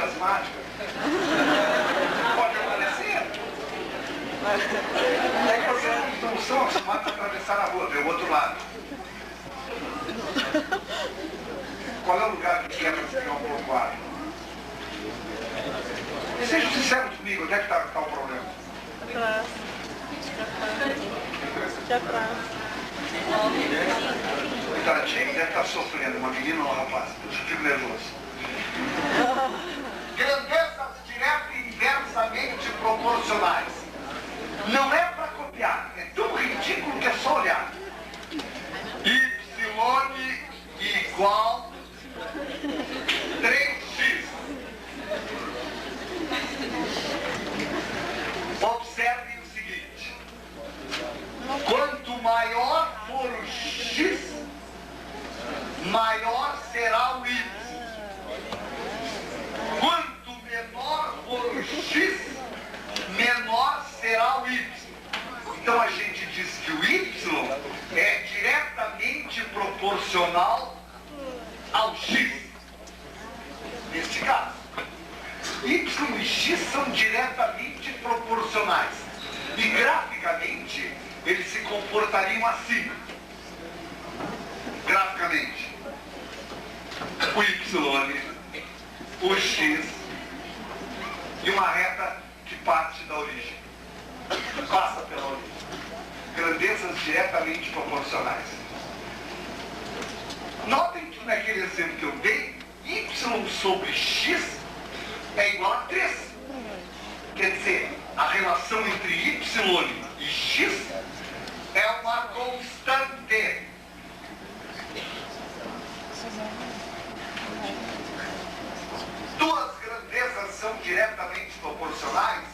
asmática. Pode acontecer. É que vocês não são acostumados a atravessar a rua, do outro lado. Qual é o lugar que é para ficar um pouco ágil? Sejam sinceros comigo, onde é que está o problema? Atrás. Aqui atrás. Coitadinho, deve estar sofrendo, uma menina ou um rapaz. Eu fico nervoso. Grandezas direta e inversamente proporcionais. Não é para copiar, é tão ridículo que é só olhar. Y igual 3x. Observem o seguinte: quanto maior for o x, maior será o y. Quanto menor for o x, menor será o y. Então a gente diz que o y é diretamente proporcional ao x. Neste caso, y e x são diretamente proporcionais. E graficamente, eles se comportariam assim. Graficamente, o y, o x e uma reta que parte da origem. Passa pela origem. Grandezas diretamente proporcionais. Notem que naquele exemplo que eu dei, y sobre x é igual a 3. Quer dizer, a relação entre y e x é uma constante. Duas grandezas são diretamente proporcionais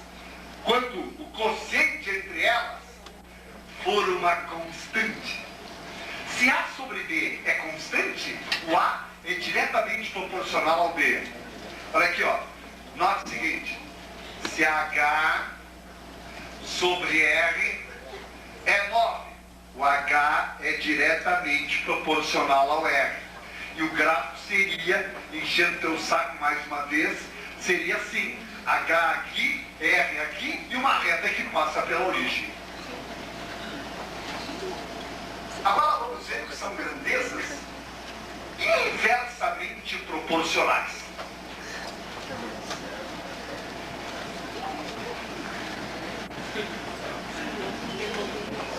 quando o quociente entre elas for uma constante. Se A sobre B é constante, o A é diretamente proporcional ao B. Olha aqui, ó. Nota o seguinte: se H sobre R é 9, o H é diretamente proporcional ao R. E o gráfico seria, enchendo teu saco mais uma vez, seria assim: H aqui, R aqui e uma reta que passa pela origem. Agora vamos ver que são grandezas inversamente proporcionais.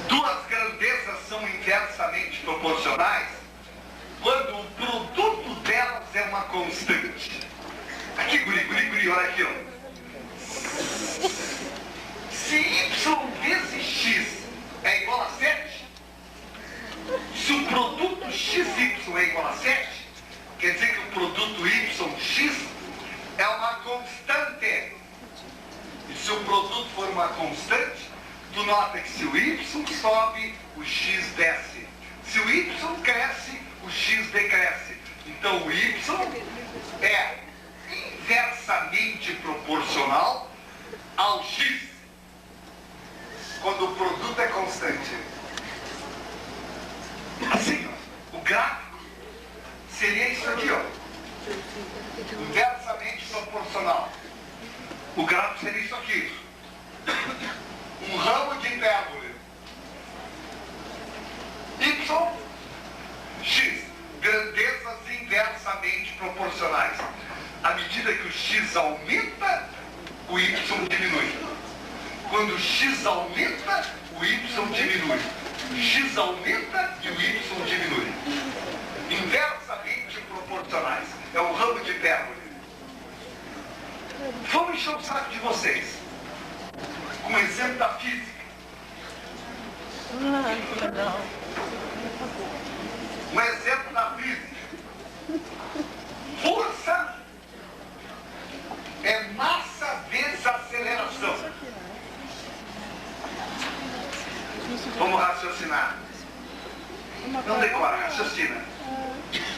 Duas grandezas são inversamente proporcionais quando o produto delas é uma constante. Aqui, guri, olha aqui, ó. Se y vezes x é igual a 7, se o produto xy é igual a 7, quer dizer que o produto yx é uma constante. E se o produto for uma constante, tu nota que se o y sobe, o x desce. Se o y cresce, o x decresce. Então o y é inversamente proporcional ao x quando o produto é constante. Assim, ó, o gráfico seria isso aqui, ó. Inversamente proporcional. O gráfico seria isso aqui. Um ramo de hipérbole. Y, x. Grandezas inversamente proporcionais. À medida que o x aumenta, o y diminui. Quando o x aumenta, o y diminui. O x aumenta e o y diminui. Inversamente proporcionais. É um ramo de hipérbole. Vamos encher o saco de vocês com um exemplo da física. Que legal. Um exemplo da física. Força é massa vezes aceleração. Vamos raciocinar. Não decora, raciocina.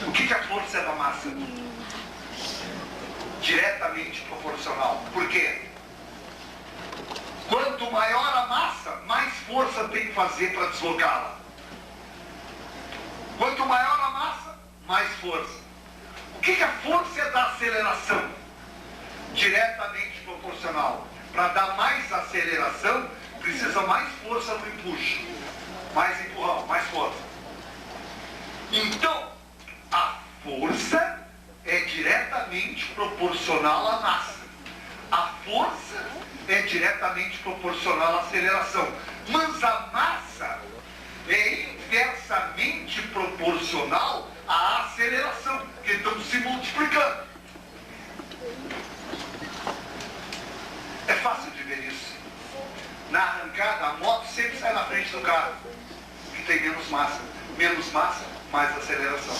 O que a força é da massa? Diretamente proporcional. Por quê? Quanto maior a massa, mais força tem que fazer para deslocá-la. Quanto maior a massa, mais força. O que a força é da aceleração? diretamente proporcional. Para dar mais aceleração, precisa mais força no empuxo. Mais empurrão, mais força. Então, a força é diretamente proporcional à massa. A força é diretamente proporcional à aceleração. Mas a massa é inversamente proporcional à aceleração, que estão se multiplicando. É fácil de ver isso. Na arrancada, a moto sempre sai na frente do carro, que tem menos massa. Menos massa, mais aceleração.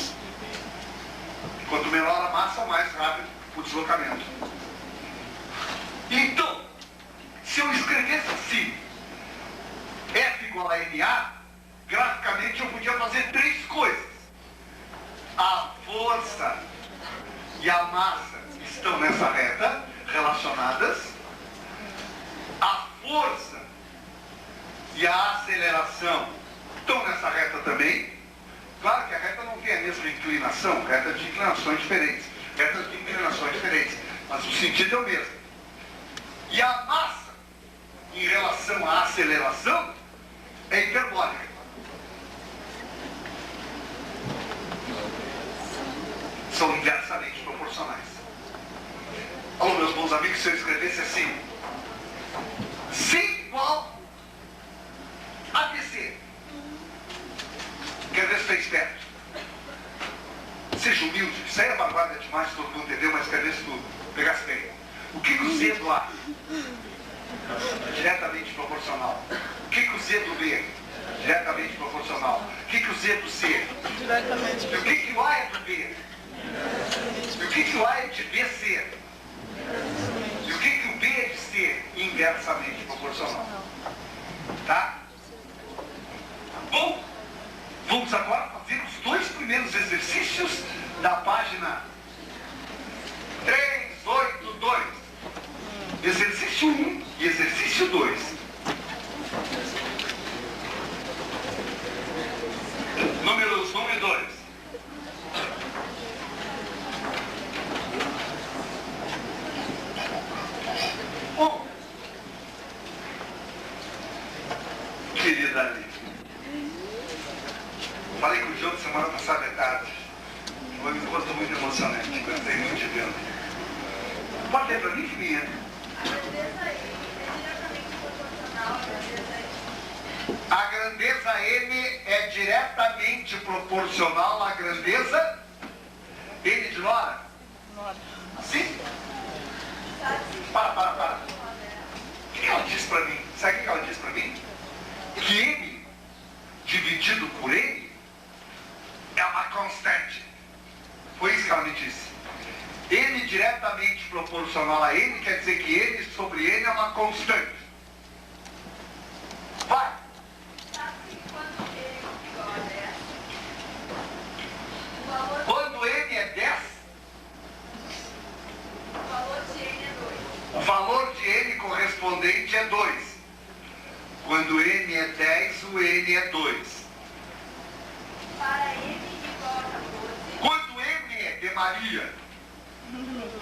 Quanto menor a massa, mais rápido o deslocamento. Então, se eu escrevesse assim, F igual a MA, graficamente eu podia fazer três coisas. A força e a massa estão nessa reta, relacionadas. A força e a aceleração estão nessa reta também. Claro que a reta não tem a mesma inclinação, reta de inclinações diferentes. Retas de inclinações diferentes, mas o sentido é o mesmo. E a massa, em relação à aceleração, é hiperbólica. São inversamente proporcionais. Alô, meus bons amigos, se eu escrevesse assim, C igual a BC. Quer ver se está esperto? Seja humilde. Isso aí é vanguarda demais, todo mundo entendeu, mas quer ver se tudo. Pegasse bem. O que o Z do A? Diretamente proporcional. O que o Z do B? Diretamente proporcional. O que o Z do C? Diretamente E o que o A é do B? E o que o A é de BC? E o que o B é de C? Inversamente proporcional. Tá? Bom, vamos agora fazer os dois primeiros exercícios da página 382. Exercício 1 e exercício 2. Números 1 e 2. Querida Ali, falei com o João semana passada à tarde. Foi um encontro muito emocionante. Gostei muito de vê-lo. Pode ler para mim, filhinha? A grandeza M é diretamente proporcional à grandeza N de Nora? Sim? Para. O que ela disse para mim? Sabe o que ela disse para mim? Que M dividido por N é uma constante. Foi isso que ela me disse. N diretamente proporcional a N quer dizer que N sobre N é uma constante. Vai! Quando N é 10, o valor de N correspondente é 2. Quando N é 10, o N é 2. Para N igual a 14. Quando N é de Maria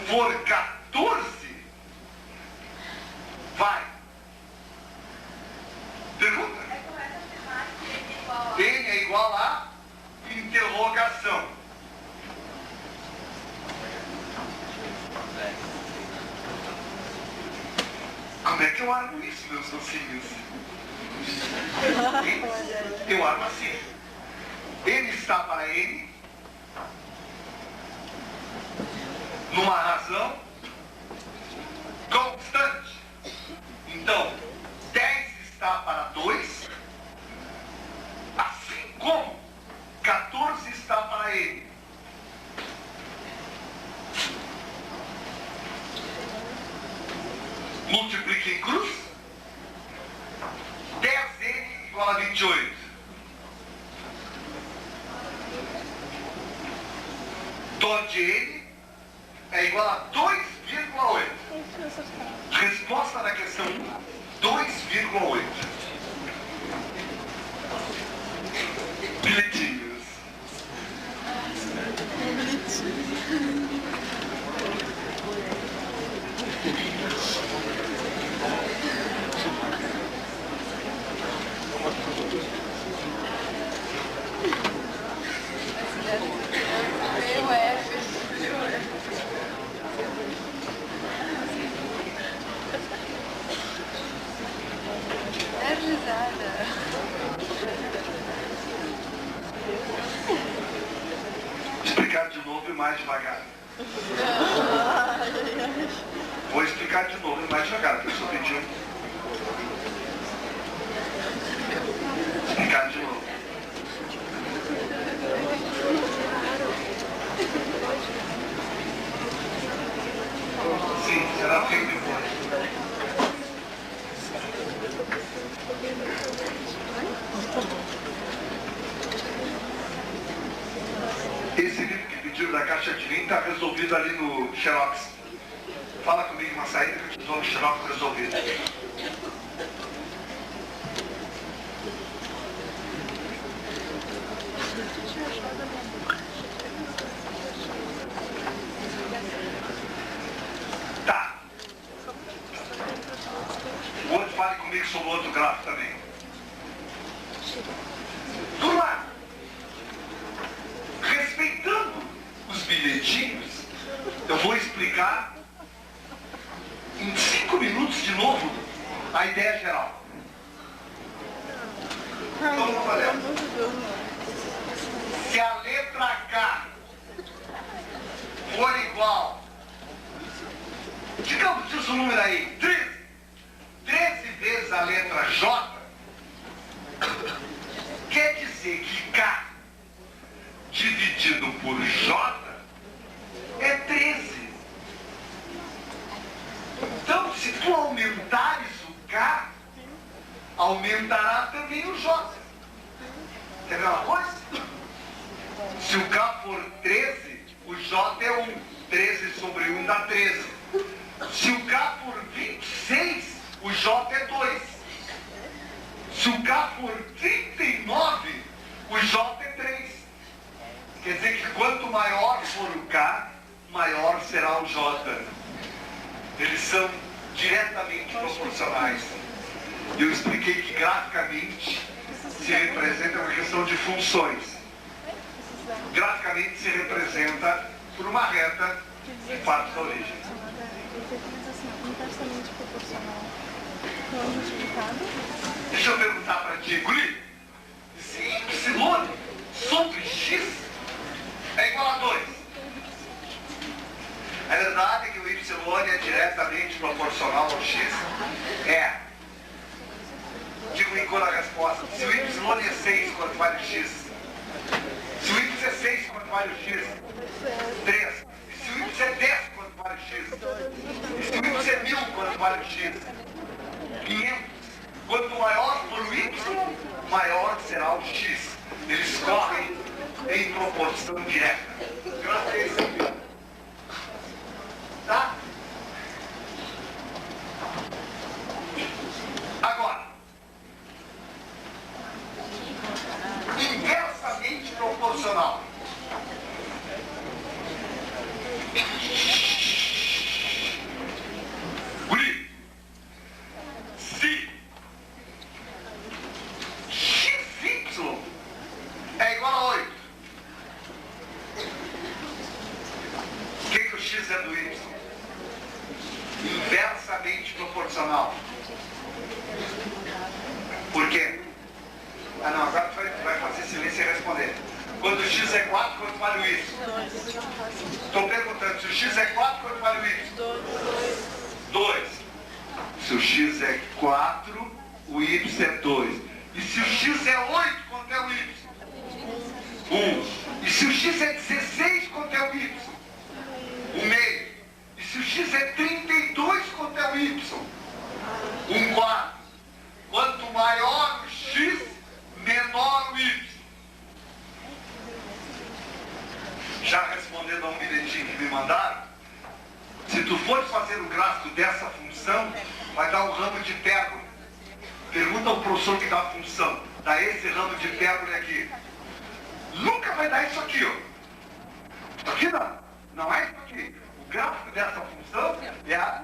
for 14, vai. Pergunta. É correto afirmar que N é igual a... N é igual a interrogação. Como é que eu armo isso, meus docinhos? Eu armo assim. N está para N numa razão constante. Então, 10 está para 2, assim como 14 está para N. Multiplique em cruz. 10N igual a 28. Dó de N é igual a 2,8. Resposta da questão 1, 2,8. Bilhetinhos. explicar de novo, mais devagar, porque eu só pedi explicar de novo. Sim, será feito depois. Esse livro que pediram da Caixa de Vinho está resolvido ali no Xerox. Fala comigo uma saída que eu te dou no Xerox resolvido. Tá. O outro fale comigo sobre o outro gráfico também. Turma, respeitando os bilhetinhos, eu vou explicar em 5 minutos de novo a ideia geral. Então vamos fazer. Se a letra K for igual, digamos, diz o número aí, 13 vezes a letra J, quer dizer que K dividido por J é 13. Então, se tu aumentares o K, aumentará também o J. Quer ver uma coisa? Se o K for 13, o J é 1. 13 sobre 1 dá 13. Se o K for 26, o J é 2. Se o K for 39, o J é 3. Quer dizer que quanto maior for o K, maior será o J. Eles são diretamente proporcionais. Eu expliquei que graficamente se representa uma questão de funções. Graficamente se representa por uma reta que parte da origem. Inversamente proporcional. Não justificado. Deixa eu perguntar para ti, Guri. Se Y sobre X é igual a 2. É verdade que o Y é diretamente proporcional ao X? É. Digo em cor a resposta. Se o Y é 6, quanto vale o X? Se o Y é 6, quanto vale o X? 3. E se o Y é 10, quanto vale o X? E se o Y é 1000, quanto vale o X? 500. Quanto maior for o Y, maior será o X. Eles correm em proporção direta. Graças a esse aqui. Tá? Agora, inversamente proporcional. Guri, se XY é igual a 8, o que o X é do Y? Inversamente proporcional. Por quê? Ah não, agora tu vai fazer silêncio e responder. Quando o X é 4, quanto vale o Y? 2. Estou perguntando, se o X é 4, quanto vale o Y? 2. Se o X é 4, o Y é 2. E se o X é 8, quanto é o Y? 1. E se o X é 16, quanto é o Y? 1,5. E se o X é 32, quanto é o Y? 1/4. Quanto maior o X, menor o Y. Já respondendo a um bilhetinho que me mandaram, se tu for fazer o gráfico dessa função, vai dar um ramo de hipérbole. Pergunta ao professor que dá a função. Dá esse ramo de hipérbole aqui. Nunca vai dar isso aqui, ó. Isso aqui não. Não é isso aqui. O gráfico dessa função é a